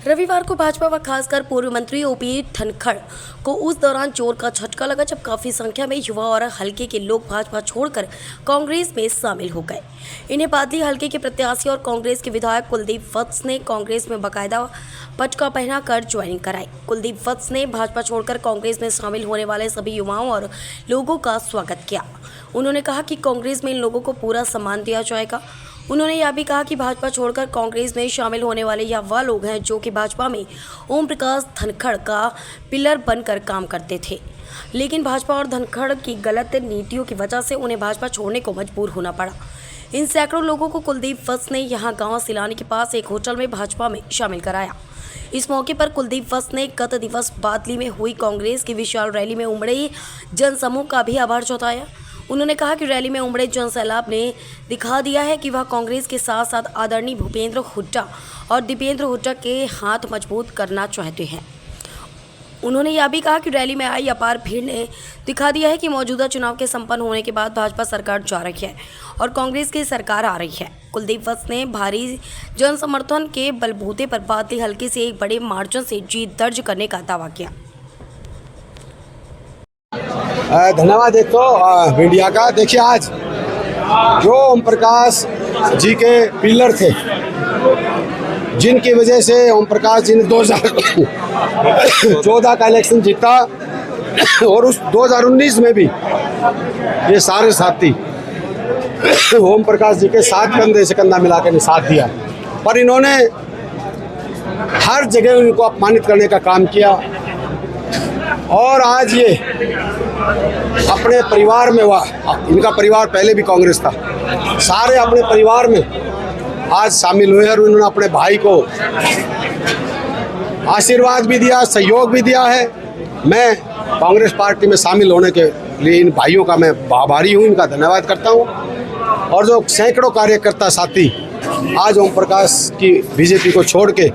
रविवार को भाजपा व खासकर पूर्व मंत्री ओपी धनखड़ को उस दौरान चोट का झटका लगा जब काफी संख्या में युवा और हलके के लोग भाजपा छोड़कर कांग्रेस में शामिल हो गए। इन्हें बादली हलके के प्रत्याशी और कांग्रेस के विधायक कुलदीप वत्स ने कांग्रेस में बाकायदा पटका पहनाकर ज्वाइनिंग कराई। कुलदीप वत्स ने भाजपा छोड़कर कांग्रेस में शामिल होने वाले सभी युवाओं और लोगों का स्वागत किया। उन्होंने कहा कि कांग्रेस में इन लोगों को पूरा सम्मान दिया जाएगा। उन्होंने यह भी कहा कि भाजपा छोड़कर कांग्रेस में शामिल होने वाले यह वह लोग हैं जो कि भाजपा में ओम प्रकाश धनखड़ का पिलर बनकर काम करते थे, लेकिन भाजपा और धनखड़ की गलत नीतियों की वजह से उन्हें भाजपा छोड़ने को मजबूर होना पड़ा। इन सैकड़ों लोगों को कुलदीप वत्स ने यहां गांव सिलानी के पास एक होटल में भाजपा में शामिल कराया। इस मौके पर कुलदीप वत्स ने गत दिवस बादली में हुई कांग्रेस की विशाल रैली में उमड़े जनसमूह का भी आभार जताया। उन्होंने कहा कि रैली में उमड़े जनसैलाब ने दिखा दिया है कि वह कांग्रेस के साथ साथ आदरणीय भूपेंद्र हुड्डा और दीपेंद्र हुड्डा के हाथ मजबूत करना चाहते हैं। उन्होंने यह भी कहा कि रैली में आई अपार भीड़ ने दिखा दिया है कि मौजूदा चुनाव के संपन्न होने के बाद भाजपा सरकार जा रही है और कांग्रेस की सरकार आ रही है। कुलदीप वत्स ने भारी जन समर्थन के बलबूते पर बादली हल्के से एक बड़े मार्जिन से जीत दर्ज करने का दावा किया। धन्यवाद एक तो मीडिया का। देखिए, आज जो ओम प्रकाश जी के पिलर थे, जिनकी वजह से ओम प्रकाश जी ने 2014 का इलेक्शन जीता और उस 2019 में भी ये सारे साथी ओम प्रकाश जी के साथ कंधे से कंधा मिलाकर ने साथ दिया, पर इन्होंने हर जगह उनको अपमानित करने का काम किया। और आज ये अपने परिवार में इनका परिवार पहले भी कांग्रेस था, सारे अपने परिवार में आज शामिल हुए और उन्होंने अपने भाई को आशीर्वाद भी दिया, सहयोग भी दिया है। मैं कांग्रेस पार्टी में शामिल होने के लिए इन भाइयों का मैं आभारी हूँ, इनका धन्यवाद करता हूँ। और जो सैकड़ों कार्यकर्ता साथी आज ओम प्रकाश की बीजेपी को छोड़ के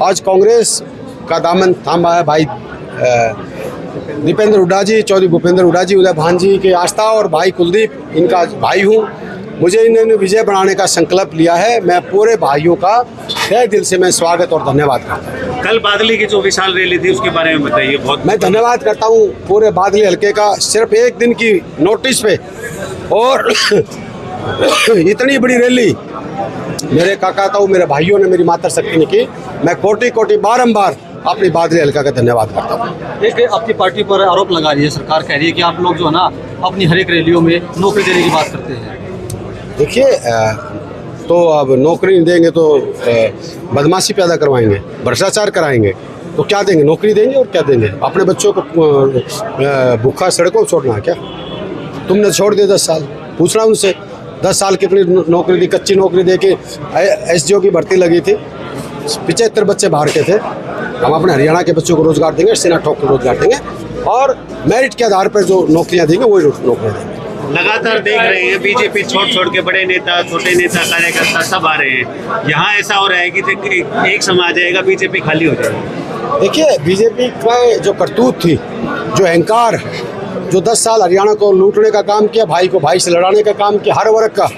आज कांग्रेस का दामन थामा है, भाई दीपेंद्र हुड्डा जी, चौधरी भूपेंद्र हुड्डा जी, उदय भान जी के आस्था और भाई कुलदीप, इनका भाई हूँ। मुझे इन्होंने विजय बनाने का संकल्प लिया है। मैं पूरे भाइयों का तहे दिल से मैं स्वागत और धन्यवाद करता हूँ। कल बादली की जो विशाल रैली थी उसके बारे में बताइए। मैं धन्यवाद करता हूँ पूरे बादली हल्के का, सिर्फ एक दिन की नोटिस पे और इतनी बड़ी रैली मेरे काका ताऊ, मेरे भाइयों ने, मेरी माता शक्ति ने की। मैं कोटि कोटि बारंबार अपनी बादली हल्का का धन्यवाद करता हूँ। एक अपनी पार्टी पर आरोप लगा रही है सरकार, कह रही है कि आप लोग जो है ना अपनी हर एक रैलियों में नौकरी देने की बात करते हैं। देखिए, तो अब नौकरी नहीं देंगे तो बदमाशी पैदा करवाएंगे, भ्रष्टाचार कराएंगे, तो क्या देंगे? नौकरी देंगे और क्या देंगे? अपने बच्चों को भूखा सड़कों पर छोड़ना है क्या? तुमने छोड़ दिया 10 साल, पूछना उनसे 10 साल कितनी नौकरी दी? कच्ची नौकरी दे के SGO की भर्ती लगी थी, 75 बच्चे बाहर के थे। हम अपने हरियाणा के बच्चों को रोजगार देंगे, सेना ठोक को रोजगार देंगे और मेरिट के आधार पर जो नौकरियां देंगे वही नौकरियां देंगे। लगातार देख रहे हैं बीजेपी छोड़ के बड़े नेता, छोटे नेता, कार्यकर्ता सब आ रहे हैं। यहाँ ऐसा हो रहा है कि एक समाज आएगा, बीजेपी खाली हो जाएगी। देखिए, बीजेपी का जो करतूत थी, जो अहंकार, जो 10 साल हरियाणा को लूटने का काम किया, भाई को भाई से लड़ाने का काम किया, हर वर्ग का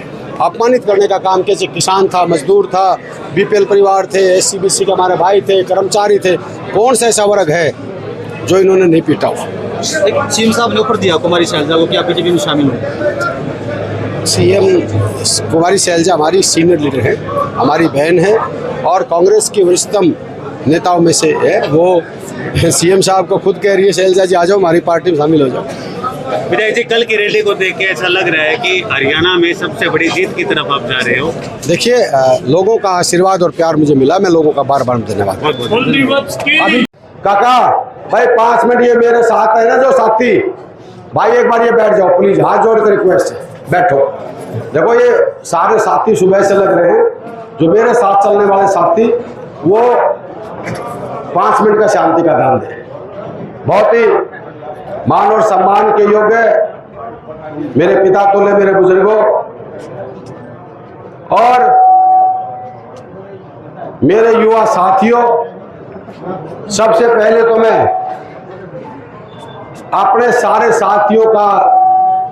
अपमानित करने का काम किया। किसान था, मजदूर था, BPL परिवार थे, SC BC के हमारे भाई थे, कर्मचारी थे, कौन सा ऐसा वर्ग है जो इन्होंने नहीं पीटा हुआ? सीएम साहब ने ऊपर दिया कुमारी शैलजा को कि आप बीजेपी में शामिल हो। CM कुमारी शैलजा हमारी सीनियर लीडर है, हमारी बहन है और कांग्रेस की वरिष्ठतम नेताओं में से है। वो CM साहब को खुद कह रही है, शैलजा जी आ जाओ, हमारी पार्टी में शामिल हो जाओ। विधायक जी, कल की रैली को देख के ऐसा लग रहा है कि हरियाणा में सबसे बड़ी जीत की तरफ आप जा रहे हो। देखिए, लोगों का आशीर्वाद और प्यार मुझे मिला, मैं लोगों का बार बार धन्यवाद। काका भाई 5 मिनट ये मेरे साथ है ना, जो साथी भाई, एक बार ये बैठ जाओ प्लीज, हाथ जोड़ कर रिक्वेस्ट है, बैठो। देखो, ये सारे साथी सुबह से लग रहे हैं, जो मेरे साथ चलने वाले साथी, वो 5 मिनट का शांति का दान दे। बहुत ही मान और सम्मान के योग्य मेरे पिता तुल्य, मेरे बुजुर्गों और मेरे युवा साथियों, सबसे पहले तो मैं अपने सारे साथियों का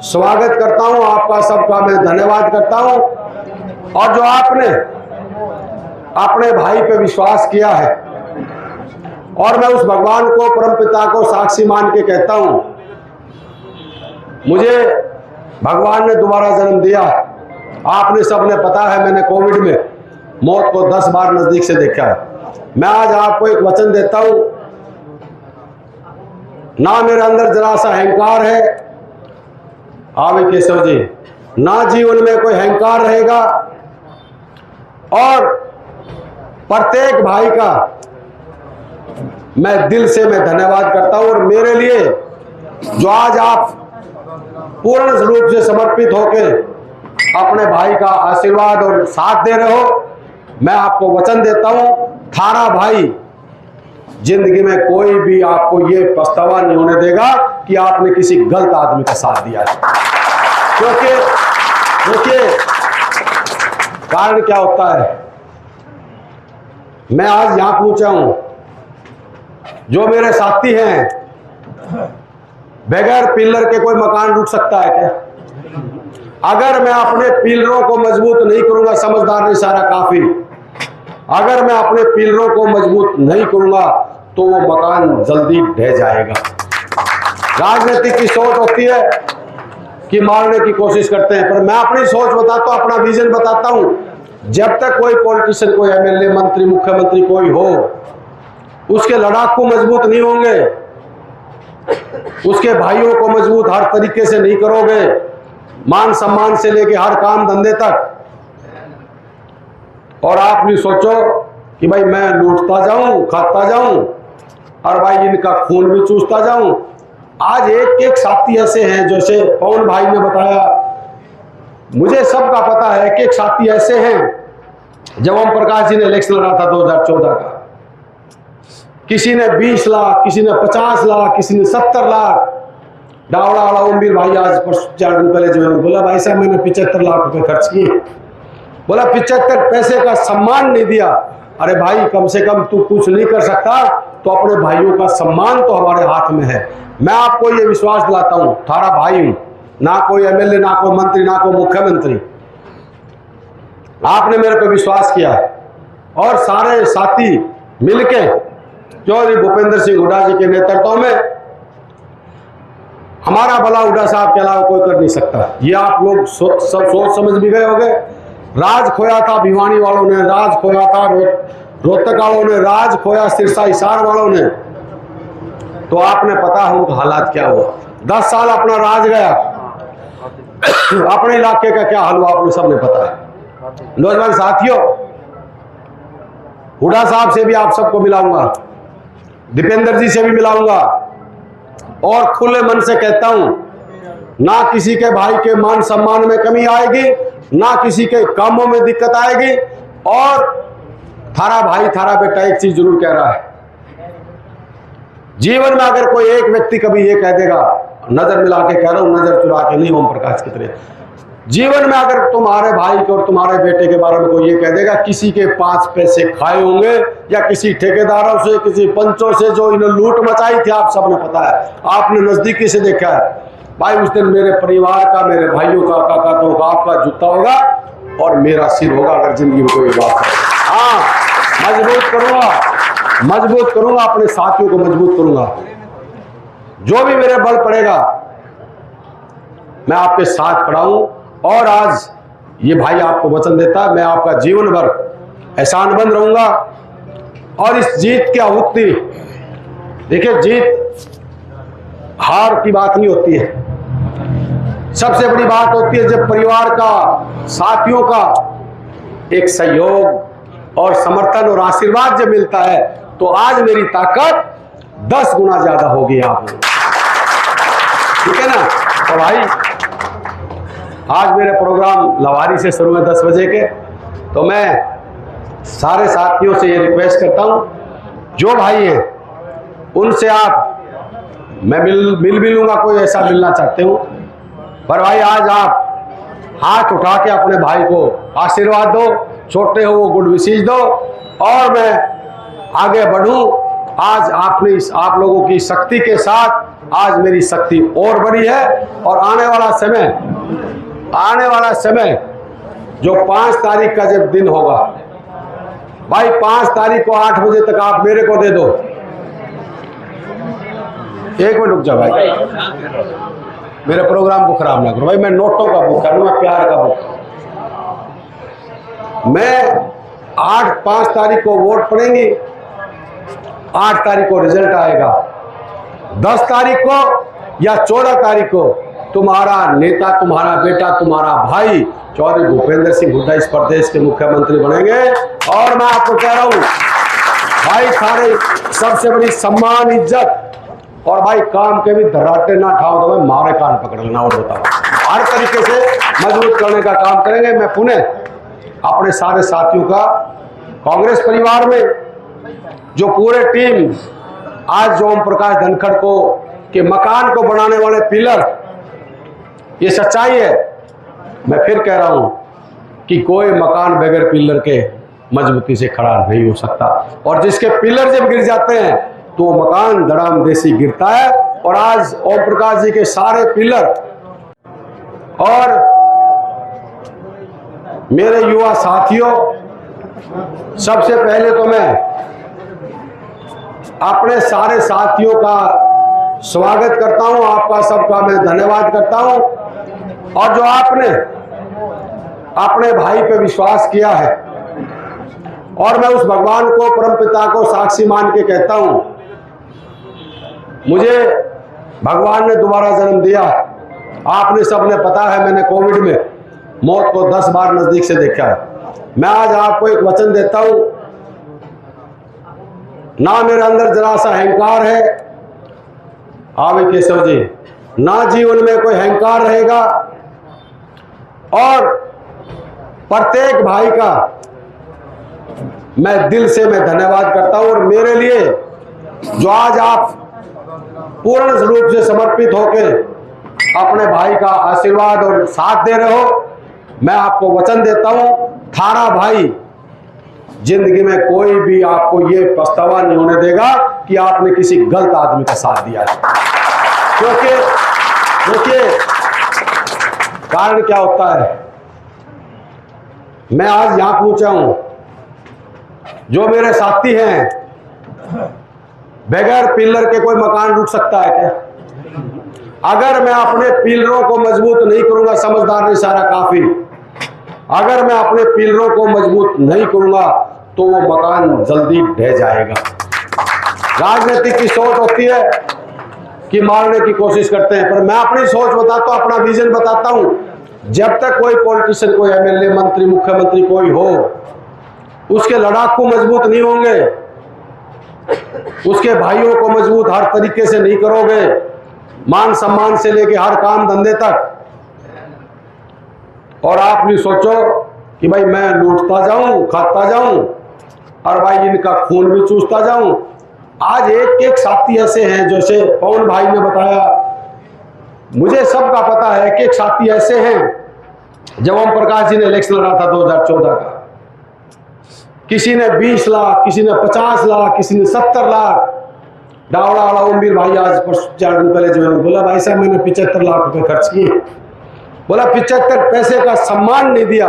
स्वागत करता हूं, आपका सबका मैं धन्यवाद करता हूं। और जो आपने अपने भाई पे विश्वास किया है, और मैं उस भगवान को, परमपिता को साक्षी मान के कहता हूं, मुझे भगवान ने दोबारा जन्म दिया। आपने सबने पता है, मैंने कोविड में मौत को 10 बार नजदीक से देखा है। मैं आज आपको एक वचन देता हूं, ना मेरे अंदर जरा सा अहंकार है, आवे केशव जी, ना जीवन में कोई अहंकार रहेगा, और प्रत्येक भाई का मैं दिल से मैं धन्यवाद करता हूं। और मेरे लिए जो आज आप पूर्ण रूप से समर्पित होकर अपने भाई का आशीर्वाद और साथ दे रहे हो, मैं आपको वचन देता हूं, थारा भाई जिंदगी में कोई भी आपको ये पछतावा नहीं होने देगा कि आपने किसी गलत आदमी का साथ दिया है। क्योंकि देखिए कारण क्या होता है, मैं आज यहां पहुंचा हूं, जो मेरे साथी हैं, बगैर पिलर के कोई मकान रुक सकता है क्या? अगर मैं अपने पिलरों को मजबूत नहीं करूंगा, समझदार नहीं सारा काफी, अगर मैं अपने पिलरों को मजबूत नहीं करूंगा तो वो मकान जल्दी ढह जाएगा। राजनीतिक की सोच होती है कि मारने की कोशिश करते हैं, पर मैं अपनी सोच बताता हूं, अपना विजन बताता हूं। जब तक कोई पॉलिटिशियन, कोई एमएलए, मंत्री, मुख्यमंत्री कोई हो, उसके लड़ाकू मजबूत नहीं होंगे, उसके भाइयों को मजबूत हर तरीके से नहीं करोगे, मान सम्मान से लेके हर काम धंधे तक, और आप भी सोचो कि भाई मैं लूटता जाऊं, खाता जाऊं, और भाई इनका खून भी चूसता जाऊं। आज एक एक साथी ऐसे हैं, जैसे पवन भाई ने बताया, मुझे सबका पता है, एक एक साथी ऐसे हैं। जब ओम प्रकाश जी ने इलेक्शन लड़ा था 2014 का, किसी ने 20 लाख, किसी ने 50 लाख, किसी ने 70 लाख। डावड़ा वाला ओमवीर भाई आज 4 दिन पहले जो बोला, भाई साहब मैंने 75 लाख रुपए खर्च किए। बोला 75 पैसे का सम्मान नहीं दिया। अरे भाई, कम से कम तू कुछ नहीं कर सकता तो अपने भाइयों का सम्मान तो हमारे हाथ में है। मैं आपको ये विश्वास दिलाता हूं, थारा भाई हूं, ना कोई एमएलए, ना कोई मंत्री, ना कोई मुख्यमंत्री। आपने मेरे पे विश्वास किया और सारे साथी मिलके चौधरी भूपेंद्र सिंह हुड्डा जी के नेतृत्व में, हमारा भला हुड्डा साहब के अलावा कोई कर नहीं सकता। ये आप लोग सब सोच समझ भी गए होंगे। राज खोया था भिवानी वालों ने, राज खोया था रोहतक वालों ने, राज खोया सिरसा हिसार वालों ने, तो आपने पता है उनका हालात क्या हुआ। 10 साल अपना राज गया, अपने इलाके का क्या हाल हुआ आपने सबने पता है। नौजवान साथियों, हुड्डा साहब से भी आप सबको मिलाऊंगा, दीपेंद्र जी से भी मिलाऊंगा, और खुले मन से कहता हूं, ना किसी के भाई के मान सम्मान में कमी आएगी, ना किसी के कामों में दिक्कत आएगी। और थारा भाई, थारा बेटा एक चीज जरूर कह रहा है, जीवन में अगर कोई एक व्यक्ति कभी ये कह देगा, नजर मिला के कह रहा हूं, नजर चुरा के नहीं, ओम प्रकाश की तरह, जीवन में अगर तुम्हारे भाई के और तुम्हारे बेटे के बारे में कोई ये कह देगा किसी के 5 पैसे खाए होंगे, या किसी ठेकेदारों से, किसी पंचों से जो इन्होंने लूट मचाई थी, आप सबने पता है, आपने नजदीकी से देखा है। भाई उस दिन मेरे परिवार का, मेरे भाइयों का, काकातों का, आपका जूता होगा और मेरा सिर होगा, अगर जिंदगी में कोई बात है। हाँ, मजबूत करूंगा, अपने साथियों को मजबूत करूंगा, जो भी मेरे बल पड़ेगा मैं आपके साथ खड़ा हूं। और आज ये भाई आपको वचन देता है, मैं आपका जीवन भर एहसानमंद रहूंगा। और इस जीत की आहुति, देखिए जीत हार की बात नहीं होती है, सबसे बड़ी बात होती है जब परिवार का, साथियों का एक सहयोग और समर्थन और आशीर्वाद जब मिलता है, तो आज मेरी ताकत 10 गुना ज्यादा होगी आप लोग, ठीक है ना। तो भाई आज मेरे प्रोग्राम लवारी से शुरू है 10 बजे के, तो मैं सारे साथियों से ये रिक्वेस्ट करता हूं, जो भाई हैं उनसे आप, मैं मिल भी लूंगा, कोई ऐसा मिलना चाहते हो, पर भाई आज आप हाथ उठा के अपने भाई को आशीर्वाद दो, छोटे हो वो गुड विशेष दो, और मैं आगे बढ़ूं। आज आपने आप लोगों की शक्ति के साथ आज मेरी शक्ति और बढ़ी है, और आने वाला समय जो 5 तारीख का जब दिन होगा, भाई 5 तारीख को 8 बजे तक आप मेरे को दे दो, एक मिनट रुक जा भाई, मेरे प्रोग्राम को खराब ना करो भाई। मैं नोटों का भूखा हूं, मैं प्यार का भूखा। मैं 5 तारीख को वोट पड़ेंगी, 8 तारीख को रिजल्ट आएगा, 10 तारीख को या 14 तारीख को तुम्हारा नेता, तुम्हारा बेटा, तुम्हारा भाई चौधरी भूपेंद्र सिंह हुड्डा इस प्रदेश के मुख्यमंत्री बनेंगे। और मैं आपको कह रहा हूं भाई, सारे सबसे बड़ी सम्मान, इज्जत और भाई काम के भी धराटे ना ठाओ तो भाई मारे कान पकड़ लेना। और बताओ, हर तरीके से मजबूत करने का काम करेंगे। मैं पुनः अपने सारे साथियों का, कांग्रेस परिवार में जो पूरे टीम आज जो ओम प्रकाश धनखड़ को के मकान को बनाने वाले पिलर, ये सच्चाई है। मैं फिर कह रहा हूं कि कोई मकान बगैर पिलर के मजबूती से खड़ा नहीं हो सकता, और जिसके पिलर जब गिर जाते हैं तो मकान धड़ाम देसी गिरता है। और आज ओम प्रकाश जी के सारे पिलर और मेरे युवा साथियों, सबसे पहले तो मैं अपने सारे साथियों का स्वागत करता हूं, आपका सबका मैं धन्यवाद करता हूं। और जो आपने अपने भाई पे विश्वास किया है, और मैं उस भगवान को, परमपिता को साक्षी मान के कहता हूं, मुझे भगवान ने दोबारा जन्म दिया। आपने सबने पता है, मैंने कोविड में मौत को 10 बार नजदीक से देखा है। मैं आज आपको एक वचन देता हूं, ना मेरे अंदर जरा सा अहंकार है, आवे केशव जी, ना जीवन में कोई अहंकार रहेगा। और प्रत्येक भाई का मैं दिल से मैं धन्यवाद करता हूं। और मेरे लिए जो आज आप पूर्ण रूप से समर्पित होकर अपने भाई का आशीर्वाद और साथ दे रहे हो, मैं आपको वचन देता हूं, थारा भाई जिंदगी में कोई भी आपको ये पछतावा नहीं होने देगा कि आपने किसी गलत आदमी का साथ दिया है। क्योंकि देखिए कारण क्या होता है, मैं आज यहां पहुंचा हूं, जो मेरे साथी हैं, बगैर पिलर के कोई मकान रुक सकता है क्या? अगर मैं अपने पिलरों को मजबूत नहीं करूंगा, समझदार नहीं सारा काफी, अगर मैं अपने पिलरों को मजबूत नहीं करूंगा तो वो मकान जल्दी ढह जाएगा। राजनीतिक की सोच होती है कि मारने की कोशिश करते हैं, पर मैं अपनी सोच बताता हूं, अपना विजन बताता हूं। जब तक कोई पॉलिटिशियन, कोई एमएलए, मंत्री, मुख्यमंत्री कोई हो, उसके लड़ाकू मजबूत नहीं होंगे, उसके भाइयों को मजबूत हर तरीके से नहीं करोगे, मान सम्मान से लेके हर काम धंधे तक। और आप नहीं सोचो कि भाई मैं लूटता जाऊं, खाता जाऊं और भाई इनका खून भी चूसता जाऊं। आज एक एक साथी ऐसे हैं, जैसे पवन भाई ने बताया, मुझे सबका पता है, एक एक साथी ऐसे हैं। जब ओम प्रकाश जी ने इलेक्शन लड़ा था 2014 का, किसी ने 20 लाख, किसी ने 50 लाख, किसी ने 70 लाख। डावड़ा वाला ओमवीर भाई आज 4 दिन पहले जो बोला, भाई साहब मैंने 75 लाख रुपए खर्च किए। बोला 75 पैसे का सम्मान नहीं दिया।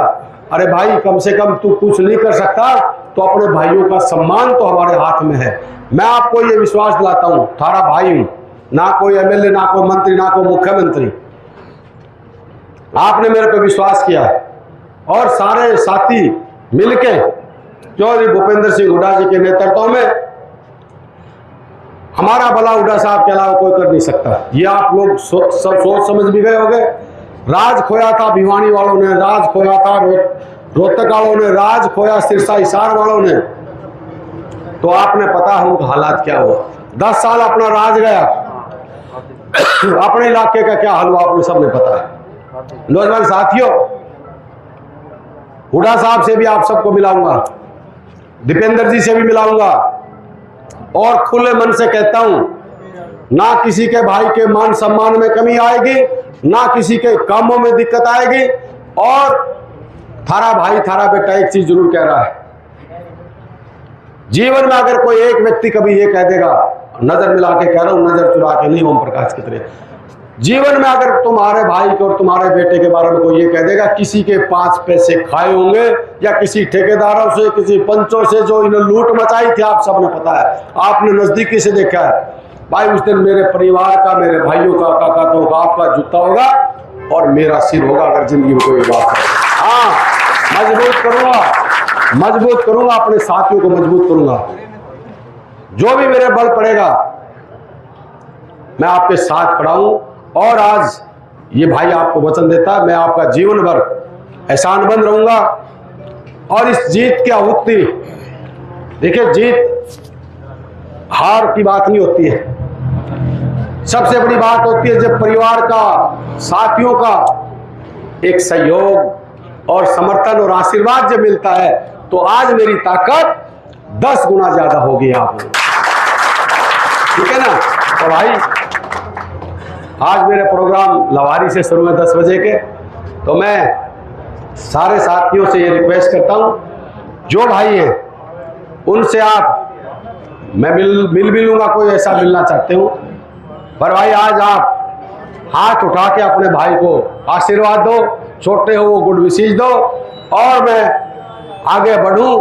अरे भाई, कम से कम तू कुछ नहीं कर सकता तो अपने भाइयों का सम्मान तो हमारे हाथ में है। मैं आपको ये विश्वास दिलाता हूं, थारा भाई हूं, ना कोई एमएलए, ना कोई मंत्री, ना कोई मुख्यमंत्री। आपने मेरे पे विश्वास किया है और सारे साथी मिलके चौधरी भूपेंद्र सिंह हुड्डा जी के नेतृत्व में, हमारा भला हुड्डा साहब के अलावा कोई कर नहीं सकता। ये आप लोग सब सोच समझ भी गए होंगे। राज खोया था भिवानी वालों ने, राज खोया था रोहतक वालों ने, राज खोया सिरसा हिसार वालों ने। तो आपने पता है उनका हालात क्या हुआ। 10 साल अपना राज गया, अपने इलाके का क्या हाल हुआ आपने सबने पता है। नौजवान साथियों, हुड्डा साहब से भी आप सबको मिलाऊंगा, दीपेंद्र जी से भी मिलाऊंगा, और खुले मन से कहता हूं, ना किसी के भाई के मान सम्मान में कमी आएगी, ना किसी के कामों में दिक्कत आएगी। और थारा भाई, थारा बेटा एक चीज जरूर कह रहा है, जीवन में अगर कोई एक व्यक्ति कभी ये कह देगा, नजर मिला के कह रहा हूं, नजर चुरा के नहीं, ओम प्रकाश की तरह, जीवन में अगर तुम्हारे भाई के और तुम्हारे बेटे के बारे में कोई ये कह देगा किसी के 5 पैसे खाए होंगे, या किसी ठेकेदारों से, किसी पंचों से जो इन्हें लूट मचाई थी, आप सबने पता है, आपने नजदीकी से देखा है, भाई उस दिन मेरे परिवार का, मेरे भाइयों का, काका का, आपका जूता होगा और मेरा सिर होगा, अगर जिंदगी में कोई बात है। हाँ, मजबूत करूंगा, अपने साथियों को मजबूत करूंगा। जो भी मेरे बल पड़ेगा मैं आपके साथ खड़ा हूं। और आज ये भाई आपको वचन देता है, मैं आपका जीवन भर एहसानमंद रहूंगा। और इस जीत की आहुति, देखिए जीत हार की बात नहीं होती है, सबसे बड़ी बात होती है जब परिवार का, साथियों का एक सहयोग और समर्थन और आशीर्वाद जब मिलता है तो आज मेरी ताकत 10 गुना ज्यादा होगी आप लोग, ठीक है ना। तो भाई आज मेरे प्रोग्राम लवारी से शुरू है 10 बजे के, तो मैं सारे साथियों से ये रिक्वेस्ट करता हूं, जो भाई हैं उनसे आप, मैं मिल भी लूंगा, कोई ऐसा मिलना चाहते हो, पर भाई आज आप हाथ उठा के अपने भाई को आशीर्वाद दो, छोटे हो वो गुड विशेष दो, और मैं आगे बढ़ूं।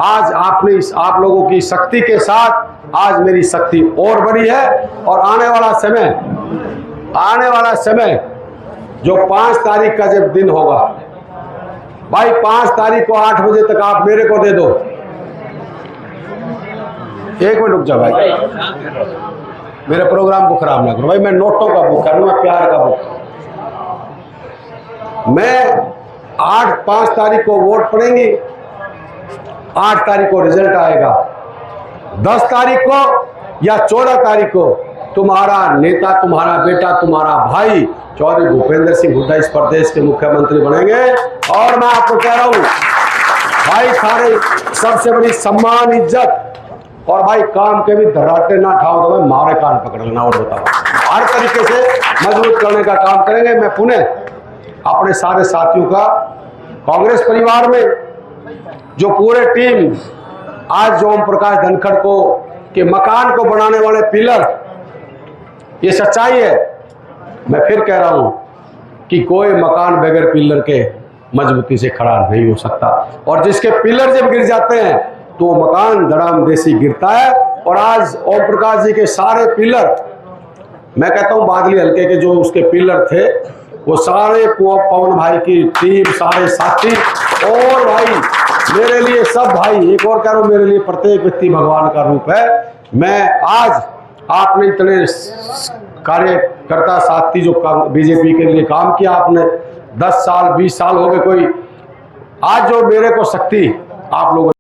आज आपने आप लोगों की शक्ति के साथ आज मेरी शक्ति और बढ़ी है। और आने वाला समय जो 5 तारीख का जब दिन होगा, भाई 5 तारीख को 8 बजे तक आप मेरे को दे दो। एक मिनट रुक जा भाई, मेरे प्रोग्राम को खराब ना करो भाई, मैं नोटों का बुक करूँ, मैं प्यार का बुक। मैं 5 तारीख को वोट पड़ेंगी, 8 तारीख को रिजल्ट आएगा, 10 तारीख को या 14 तारीख को तुम्हारा नेता, तुम्हारा बेटा, तुम्हारा भाई चौधरी भूपेंद्र सिंह हुड्डा इस प्रदेश के मुख्यमंत्री बनेंगे। और मैं आपको कह रहा हूं भाई, सारे सबसे बड़ी सम्मान, इज्जत, और भाई काम के भी धराटे ना ठाओ तो भाई मारे कान पकड़ लेना। और बताओ, हर तरीके से मजबूत करने का काम करेंगे। मैं पुनः अपने सारे साथियों का, कांग्रेस परिवार में जो पूरे टीम, आज जो ओम प्रकाश धनखड़ को के मकान को बनाने वाले पिलर, ये सच्चाई है। मैं फिर कह रहा हूं कि कोई मकान बगैर पिलर के मजबूती से खड़ा नहीं हो सकता, और जिसके पिलर जब गिर जाते हैं तो मकान धड़ाम देसी गिरता है। और आज ओम प्रकाश जी के सारे पिलर, मैं कहता हूं बादली हल्के के जो उसके पिलर थे, वो सारे पवन भाई की टीम, सारे साथी, और भाई मेरे लिए सब भाई, एक और कह रहा हूं, मेरे लिए प्रत्येक व्यक्ति भगवान का रूप है। मैं आज आपने इतने कार्यकर्ता साथी जो बीजेपी के लिए काम किया, आपने 10 साल 20 साल हो गए, कोई आज जो मेरे को शक्ति आप लोगों